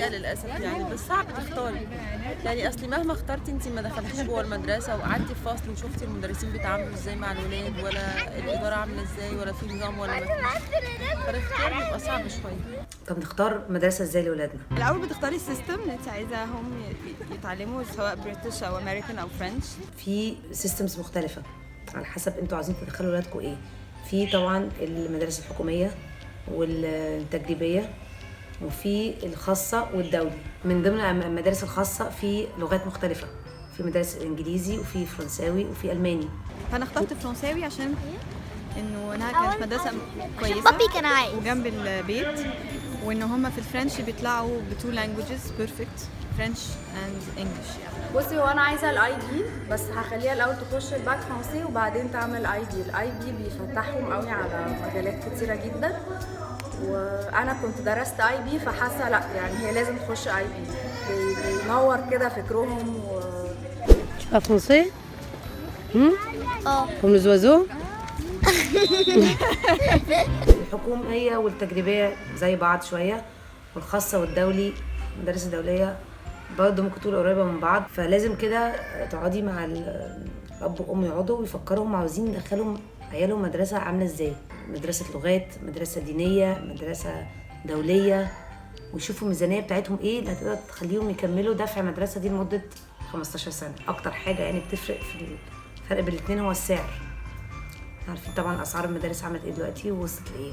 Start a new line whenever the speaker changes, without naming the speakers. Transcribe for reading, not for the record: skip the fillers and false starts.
الحقيقه للاسف يعني، بس صعب تختاري يعني. اصلي مهما اخترتي انت ما دخلتيش جوه المدرسه وقعدتي في فصل وشفتي المدرسين بيتعاملوا ازاي مع الولاد، ولا الاداره عامله ازاي، ولا في نظام ولا ما فيش، فالاختيار بيبقى صعب شويه.
طب نختار مدرسه ازاي لاولادنا؟
الاول بتختاري السيستم اللي انت عايزاهم يتعلموا، سواء بريتش او امريكان او فرنش.
في سيستمز مختلفه على حسب انتوا عايزين تدخلوا ولادكم ايه. في طبعا المدارس الحكوميه والتجريبيه، وفي الخاصه والدولي. من ضمن المدارس الخاصه في لغات مختلفه، في مدارس انجليزي وفي فرنساوي وفي الماني.
فانا اخترت فرنساوي عشان انه انها كانت مدرسه كويسه
بابي كان عايز
وجنب البيت، وان هم في الفرنش بيطلعوا بتو لانجويجز بيرفكت، فرنش اند انجلش.
بصي، هو انا عايزه الاي بي، بس هخليها الاول تخش الباك فرنسي وبعدين تعمل اي بي. الاي بي بيفتحهم قوي على مجالات كتيره جدا، وانا كنت درست اي بي فحاسه لا يعني هي لازم تخش اي بي، بينور كده فكرهم
Tu parles français?
اه
Comme les oiseaux?
الحكوميه والتجريبيه زي بعض شويه، والخاصه والدولي المدارس الدوليه برضه ممكن تقول قريبه من بعض. فلازم كده تقعدي مع الاب والام يقعدوا ويفكروا هم عاوزين يدخلوا عيالهم مدرسه عامله ازاي، مدرسه لغات، مدرسه دينيه، مدرسه دوليه، ويشوفوا الميزانيه بتاعتهم ايه اللي هتقدر تخليهم يكملوا دفع المدرسه دي لمده 15 سنه. اكتر حاجه يعني بتفرق في الفرق بين الاثنين هو السعر. عارفين طبعا اسعار المدارس عملت ايه دلوقتي ووصلت لايه.